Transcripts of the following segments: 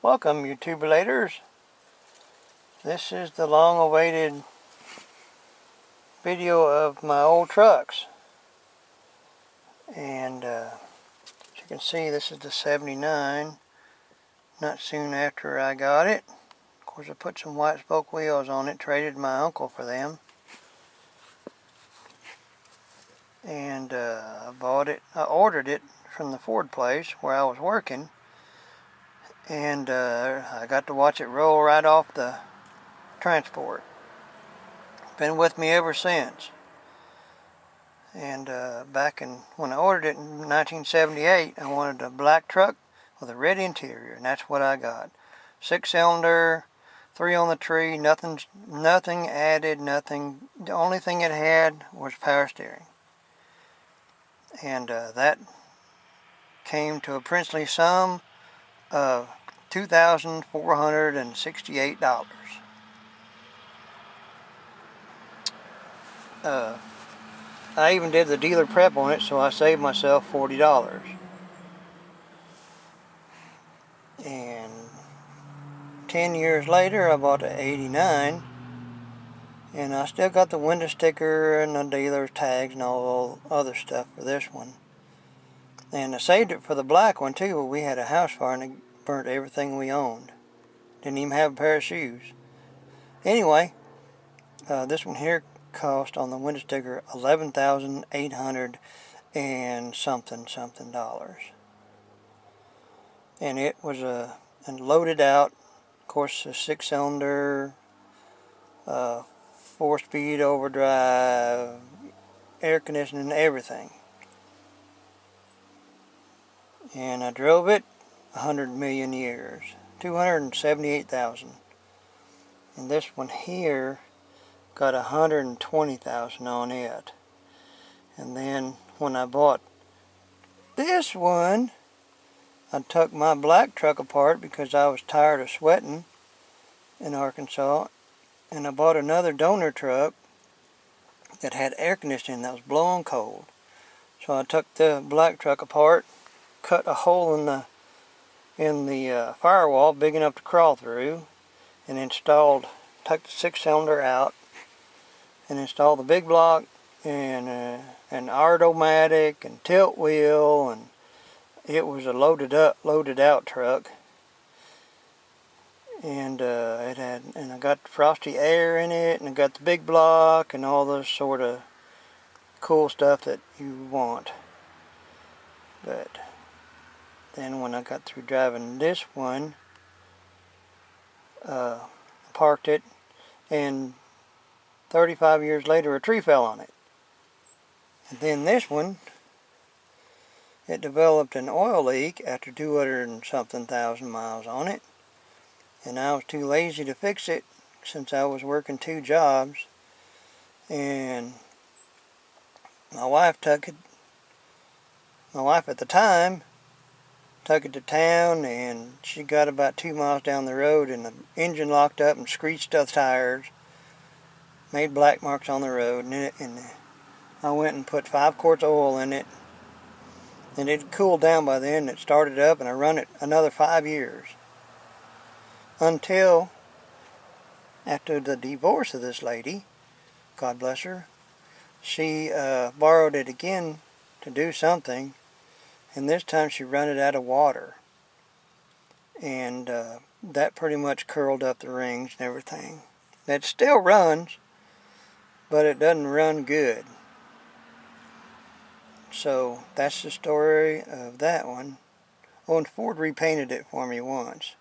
Welcome, you tubulators. This is the long-awaited video of my old trucks. And as you can see, this is the 79. Not soon after I got it. Of course, I put some white spoke wheels on it, traded my uncle for them. And I ordered it from the Ford place where I was working. And I got to watch it roll right off the transport. Been with me ever since. And when I ordered it in 1978, I wanted a black truck with a red interior, and that's what I got. 6-cylinder, 3 on the tree, nothing added, nothing. The only thing it had was power steering. And that came to a princely sum of $2,468. I even did the dealer prep on it, so I saved myself $40. And 10 years later, I bought the 89, and I still got the window sticker and the dealer's tags and all other stuff for this one. And I saved it for the black one too, but we had a house fire and it burnt everything we owned. Didn't even have a pair of shoes. Anyway, this one here cost on the window sticker $11,800 and something dollars. And it was and loaded out, of course, a 6-cylinder, 4-speed overdrive, air conditioning, everything. And I drove it 100 million years, 278,000. And this one here got 120,000 on it. And then when I bought this one, I took my black truck apart because I was tired of sweating in Arkansas, and I bought another donor truck that had air conditioning that was blowing cold. So I took the black truck apart, cut a hole in the firewall big enough to crawl through, and took the 6-cylinder out and installed the big block and an Ardomatic and tilt wheel, and it was a loaded out truck. And I got frosty air in it, and I got the big block and all this sort of cool stuff that you want. But then when I got through driving this one, parked it, and 35 years later a tree fell on it. And then this one, it developed an oil leak after 200 and something thousand miles on it. And I was too lazy to fix it since I was working 2 jobs. And my wife at the time took it to town, and she got about 2 miles down the road, and the engine locked up and screeched the tires, made black marks on the road, and I went and put 5 quarts of oil in it, and it cooled down by then. It started up, and I run it another 5 years. Until after the divorce of this lady, God bless her, she borrowed it again to do something, and this time she ran it out of water. And that pretty much curled up the rings and everything. It still runs, but it doesn't run good. So that's the story of that one. Oh, and Ford repainted it for me once,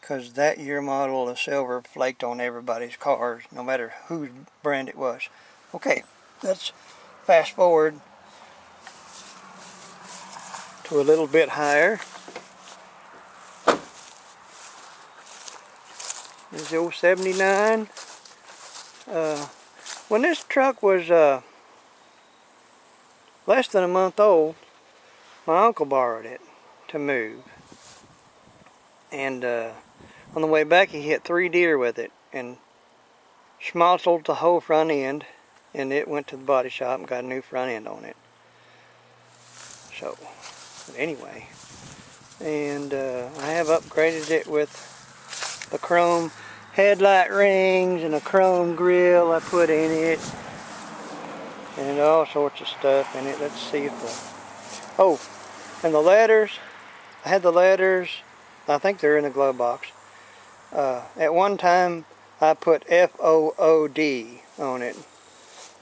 because that year model of silver flaked on everybody's cars, no matter whose brand it was. Okay, let's fast forward to a little bit higher. This is the old 79. When this truck was less than a month old, my uncle borrowed it to move. And on the way back, he hit 3 deer with it and schmaltzled the whole front end, and it went to the body shop and got a new front end on it. So, but anyway, And I have upgraded it with the chrome headlight rings and a chrome grill I put in it. And all sorts of stuff in it. Let's see if the... Oh, and the letters. I had the letters. I think they're in the glove box. At one time, I put F-O-O-D on it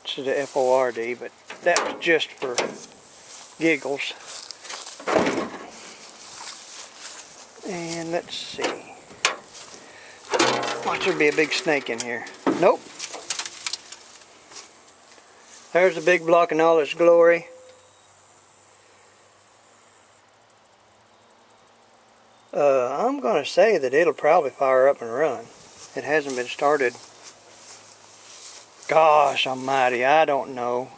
instead of F-O-R-D, but that was just for giggles. And let's see. Watch there be a big snake in here. Nope. There's the big block in all its glory. I'm going to say that it'll probably fire up and run. It hasn't been started. Gosh almighty, I don't know.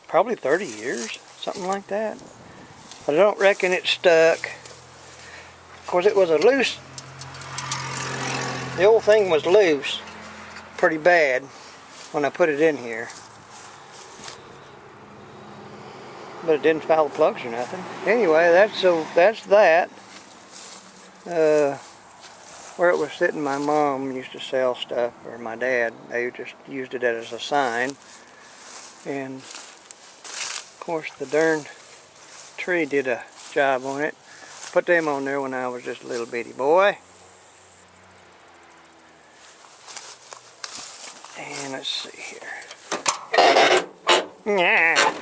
Probably 30 years, something like that. I don't reckon it's stuck. Of course, it was a loose. The old thing was loose, pretty bad, when I put it in here. But it didn't foul the plugs or nothing. Anyway, that's that. Where it was sitting, my mom used to sell stuff, or my dad. They just used it as a sign. And of course, the darn tree did a job on it. Put them on there when I was just a little bitty boy. And let's see here. Yeah.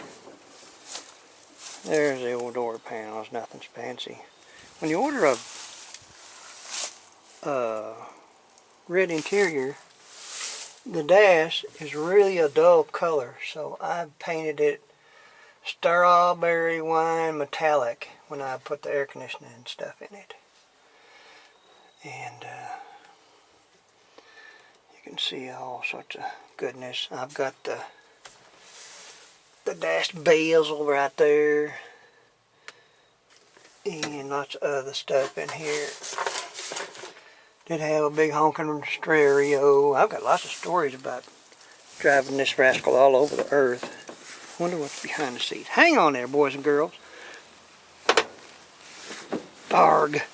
There's the old door panels, nothing's fancy. When you order a red interior, the dash is really a dull color, so I've painted it strawberry wine metallic when I put the air conditioning and stuff in it. And you can see all sorts of goodness. I've got the dash bezel right there, and lots of other stuff in here. Did have a big honking stereo. I've got lots of stories about driving this rascal all over the earth. Wonder what's behind the seat. Hang on there, boys and girls. Arg.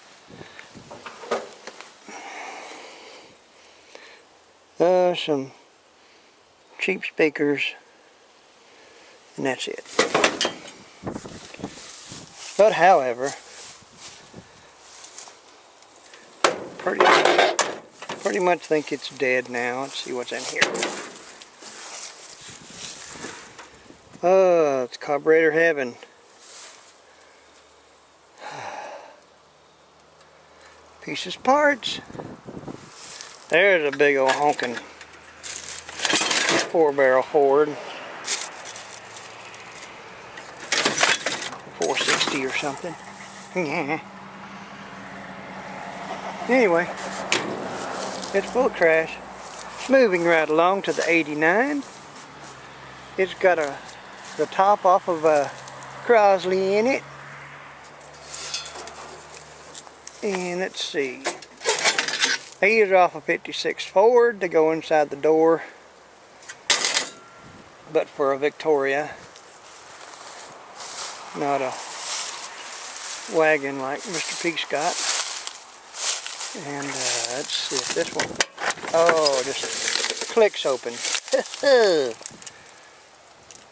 Some cheap speakers. And that's it. But however, pretty much think it's dead now. Let's see what's in here. Oh, it's carburetor heaven. Pieces, parts. There's a big old honking 4-barrel Ford. 460 or something. Yeah. Anyway, it's full of trash. Moving right along to the 89. It's got the top off of a Crosley in it. And let's see. These are off a 56 Ford. They go inside the door. But for a Victoria. Not a wagon like Mr. Peacock. And let's see if this one, oh, just clicks open.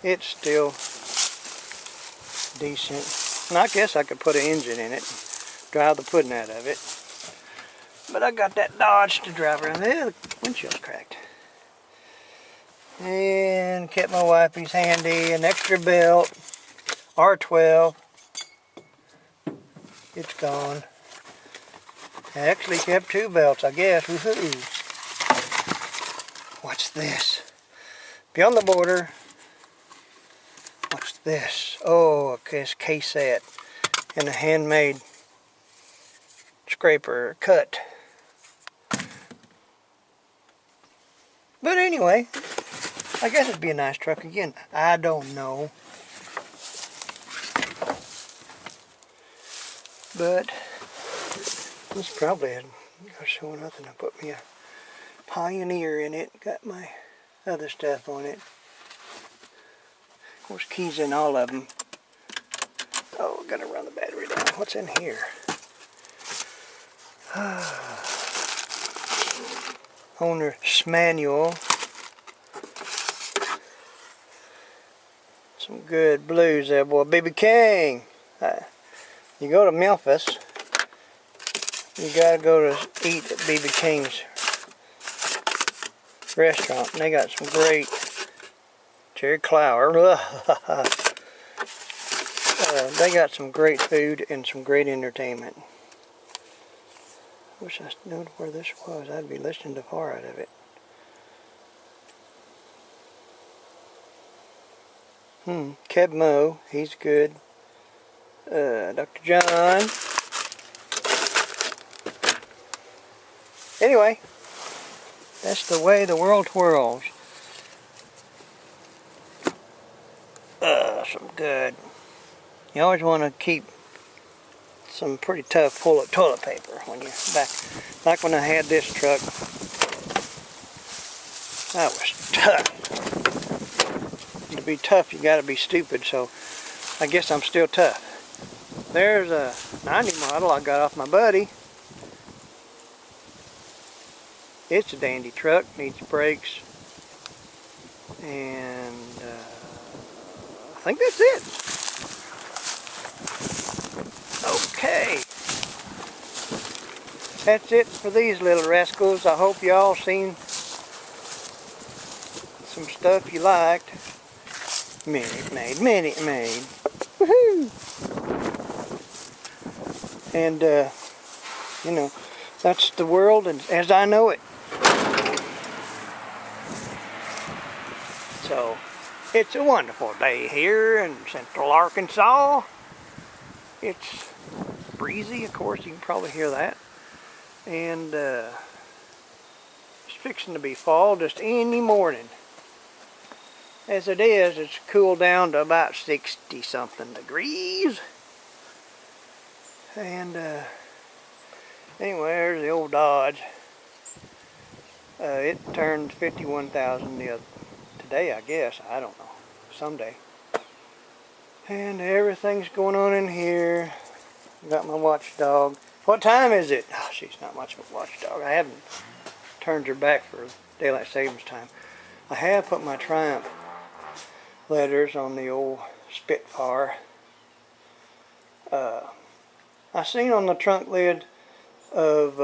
It's still decent. And I guess I could put an engine in it, drive the pudding out of it. But I got that Dodge to drive around. The windshield's cracked. And kept my wifey's handy, an extra belt, R12. It's gone. I actually kept 2 belts, I guess. Woohoo! What's this? Beyond the Border. What's this? Oh, a cassette and a handmade scraper cut. But anyway, I guess it'd be a nice truck again. I don't know. But this probably had show nothing. I put me a Pioneer in it. Got my other stuff on it. Of course, keys in all of them. Oh, gotta run the battery down. What's in here? Owner's manual. Some good blues there, boy. B.B. King. You go to Memphis, you gotta go to eat at B.B. King's restaurant. And they got some great Jerry Clower. They got some great food and some great entertainment. Wish I knew where this was. I'd be listening to far out of it. Keb Mo, he's good. Dr. John. Anyway, that's the way the world twirls. Some good. You always want to keep some pretty tough toilet paper when you're back. Like when I had this truck, that was tough. To be tough, you got to be stupid. So I guess I'm still tough. There's a 90 model I got off my buddy. It's a dandy truck, needs brakes, and I think that's it. Okay, that's it for these little rascals. I hope y'all seen some stuff you liked. Minute made. Woohoo! And you know, that's the world and as I know it. So, it's a wonderful day here in Central Arkansas. It's breezy, of course, you can probably hear that. And it's fixing to be fall just any morning. As it is, it's cooled down to about 60-something degrees. And anyway, there's the old Dodge. It turned 51,000 today, I guess. I don't know. Someday. And everything's going on in here. Got my watchdog. What time is it? Oh, she's not much of a watchdog. I haven't turned her back for daylight savings time. I have put my Triumph letters on the old Spitfire. I seen on the trunk lid of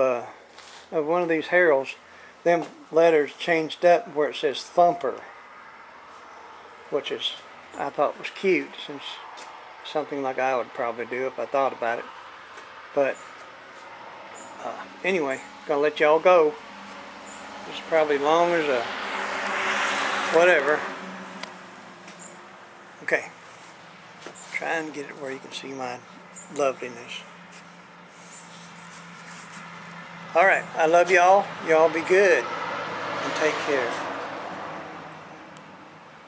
one of these Heralds, them letters changed up where it says Thumper, which is, I thought was cute, since something like I would probably do if I thought about it. But anyway, gonna let y'all go. It's probably long as a whatever. Okay, try and get it where you can see my loveliness. Alright, I love y'all. Y'all be good and take care.